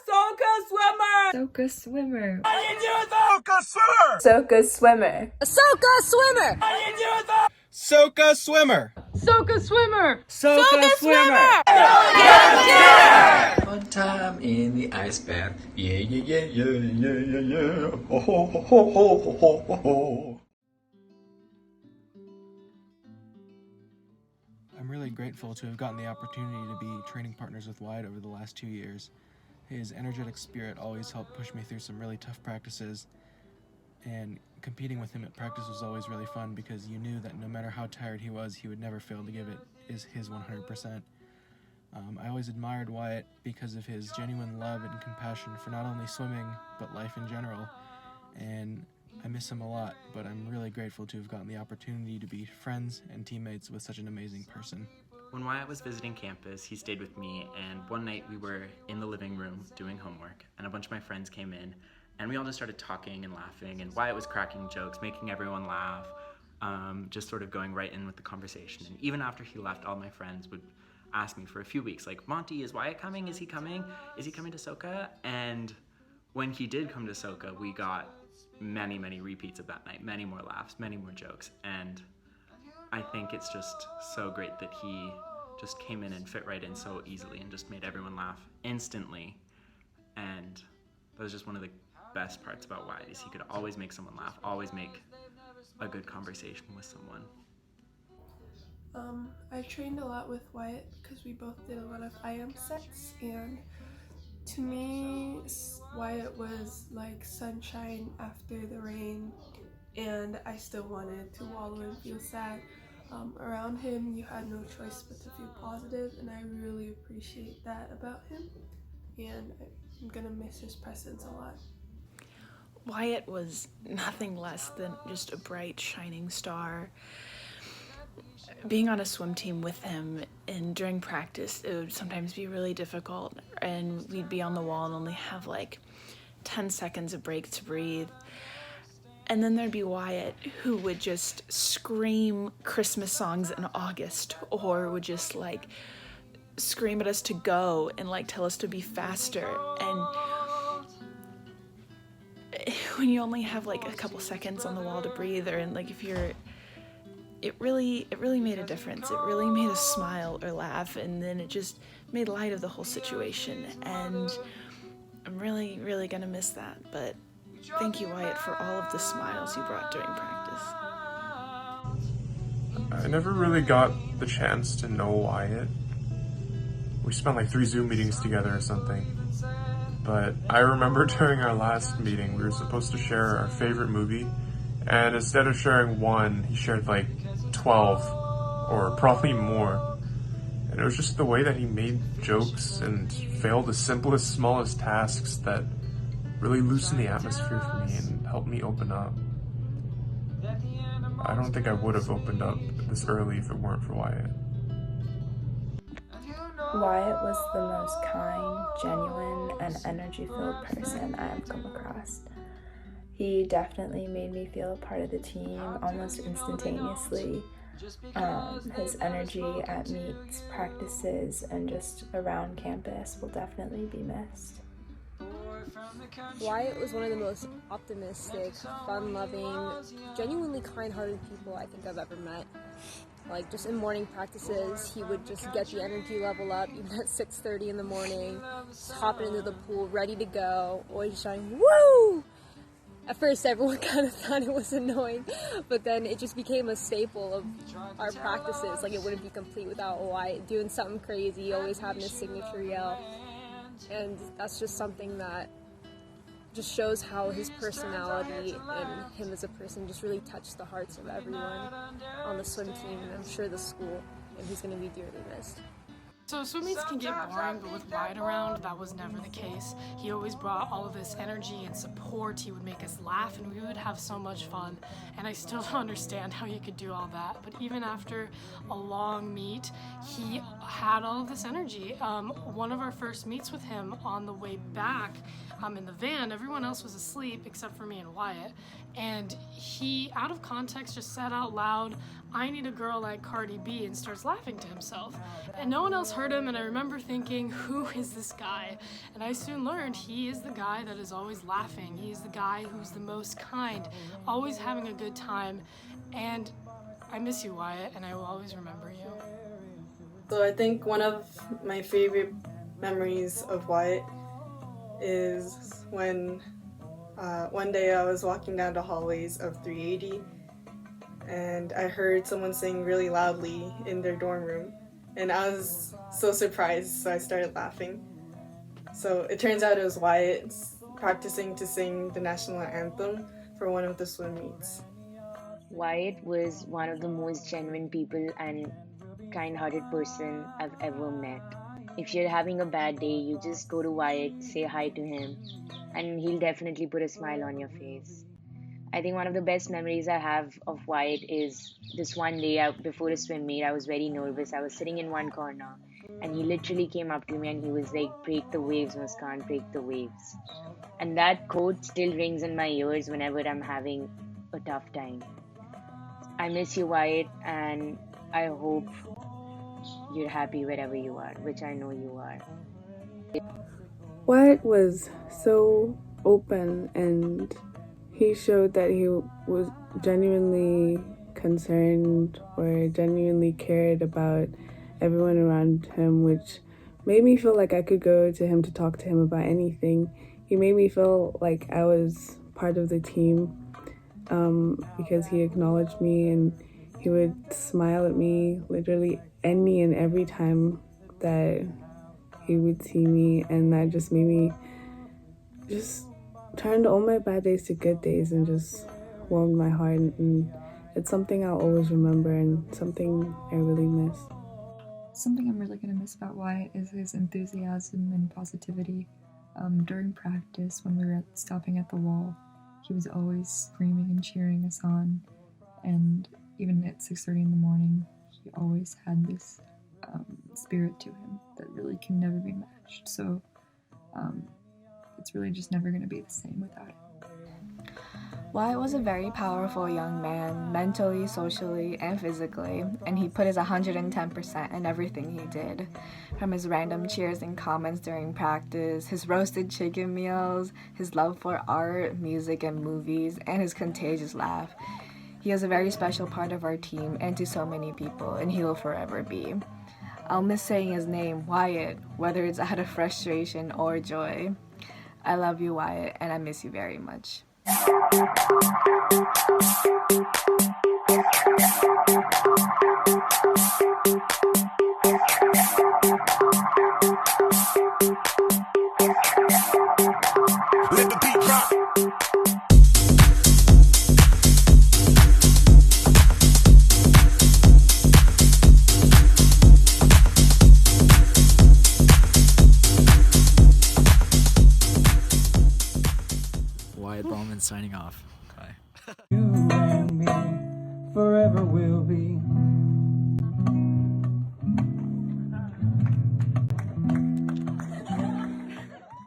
Soca swimmer! Soca swimmer. How you doing, Soca swimmer? Soca swimmer. Soca swimmer! How you doing, Soca swimmer? Soca swimmer! Soca swimmer! Fun time in the ice bath. Yeah, yeah, yeah, yeah, yeah, yeah, yeah. Ho, ho, ho, ho, ho, ho, ho, ho. I'm really grateful to have gotten the opportunity to be training partners with Wyatt over the last 2 years. His energetic spirit always helped push me through some really tough practices, and competing with him at practice was always really fun because you knew that no matter how tired he was, he would never fail to give it his 100%. I always admired Wyatt because of his genuine love and compassion for not only swimming, but life in general, and I miss him a lot, but I'm really grateful to have gotten the opportunity to be friends and teammates with such an amazing person. When Wyatt was visiting campus, he stayed with me, and one night we were in the living room doing homework, and a bunch of my friends came in, and we all just started talking and laughing, and Wyatt was cracking jokes, making everyone laugh, just sort of going right in with the conversation. And even after he left, all my friends would ask me for a few weeks, like, Monty, is Wyatt coming? Is he coming? Is he coming to Soca? And when he did come to Soca, we got many, many repeats of that night, many more laughs, many more jokes, and I think it's just so great that he just came in and fit right in so easily and just made everyone laugh instantly. And that was just one of the best parts about Wyatt, is he could always make someone laugh, always make a good conversation with someone. I trained a lot with Wyatt because we both did a lot of IM sets, and to me, Wyatt was like sunshine after the rain, and I still wanted to wallow and feel sad. Around him, you had no choice but to feel positive, and I really appreciate that about him, and I'm gonna miss his presence a lot. Wyatt was nothing less than just a bright, shining star. Being on a swim team with him and during practice, it would sometimes be really difficult, and we'd be on the wall and only have like 10 seconds of break to breathe. And then there'd be Wyatt, who would just scream Christmas songs in August, or would just like scream at us to go and like tell us to be faster. And when you only have like a couple seconds on the wall to breathe, or like if you're, it really made a difference. It really made us smile or laugh, and then it just made light of the whole situation. And I'm really, really gonna miss that, but thank you, Wyatt, for all of the smiles you brought during practice. I never really got the chance to know Wyatt. We spent like 3 Zoom meetings together or something. But I remember during our last meeting, we were supposed to share our favorite movie, and instead of sharing one, he shared like 12, or probably more. And it was just the way that he made jokes and failed the simplest, smallest tasks that really loosened the atmosphere for me and helped me open up. I don't think I would have opened up this early if it weren't for Wyatt. Wyatt was the most kind, genuine, and energy-filled person I have come across. He definitely made me feel a part of the team almost instantaneously. His energy at meets, practices, and just around campus will definitely be missed. Wyatt was one of the most optimistic, fun-loving, genuinely kind-hearted people I think I've ever met. Like, just in morning practices, he would just get the energy level up, even at 6:30 in the morning, just hopping into the pool, ready to go, always shouting, "Woo!" At first, everyone kind of thought it was annoying, but then it just became a staple of our practices. Like, it wouldn't be complete without Wyatt doing something crazy, always having his signature yell. And that's just something that just shows how his personality and him as a person just really touched the hearts of everyone on the swim team, and I'm sure the school, and he's going to be dearly missed. So swim meets can get boring, but with Wyatt around, that was never the case. He always brought all of this energy and support. He would make us laugh, and we would have so much fun. And I still don't understand how he could do all that. But even after a long meet, he had all of this energy. One of our first meets with him on the way back in the van, everyone else was asleep except for me and Wyatt. And he, out of context, just said out loud, "I need a girl like Cardi B," and starts laughing to himself. And no one else heard him, and I remember thinking, who is this guy? And I soon learned he is the guy that is always laughing. He's the guy who's the most kind, always having a good time. And I miss you, Wyatt, and I will always remember you. So I think one of my favorite memories of Wyatt is when one day I was walking down the hallways of 380 and I heard someone sing really loudly in their dorm room, and I was so surprised, so I started laughing. So it turns out it was Wyatt practicing to sing the national anthem for one of the swim meets. Wyatt was one of the most genuine people and kind-hearted person I've ever met. If you're having a bad day, you just go to Wyatt, say hi to him, and he'll definitely put a smile on your face. I think one of the best memories I have of Wyatt is this one day before a swim meet. I was very nervous. I was sitting in one corner, and he literally came up to me and he was like, "Break the waves, Muskan, break the waves." And that quote still rings in my ears whenever I'm having a tough time. I miss you, Wyatt, and I hope you're happy wherever you are, which I know you are. Wyatt was so open, and he showed that he was genuinely concerned or genuinely cared about everyone around him, which made me feel like I could go to him to talk to him about anything. He made me feel like I was part of the team because he acknowledged me, and he would smile at me literally any and every time that he would see me, and that just made me just turn all my bad days to good days and just warmed my heart, and it's something I'll always remember and something I really miss. Something I'm really going to miss about Wyatt is his enthusiasm and positivity. During practice, when we were stopping at the wall, he was always screaming and cheering us on, and even at 6:30 in the morning, he always had this spirit to him that really can never be matched. So it's really just never going to be the same without it. Wyatt was a very powerful young man, mentally, socially, and physically, and he put his 110% in everything he did. From his random cheers and comments during practice, his roasted chicken meals, his love for art, music, and movies, and his contagious laugh. He is a very special part of our team and to so many people, and he will forever be. I'll miss saying his name, Wyatt, whether it's out of frustration or joy. I love you, Wyatt, and I miss you very much. Let the beat drop. Wyatt Bowman signing off. Bye. You and me forever will be.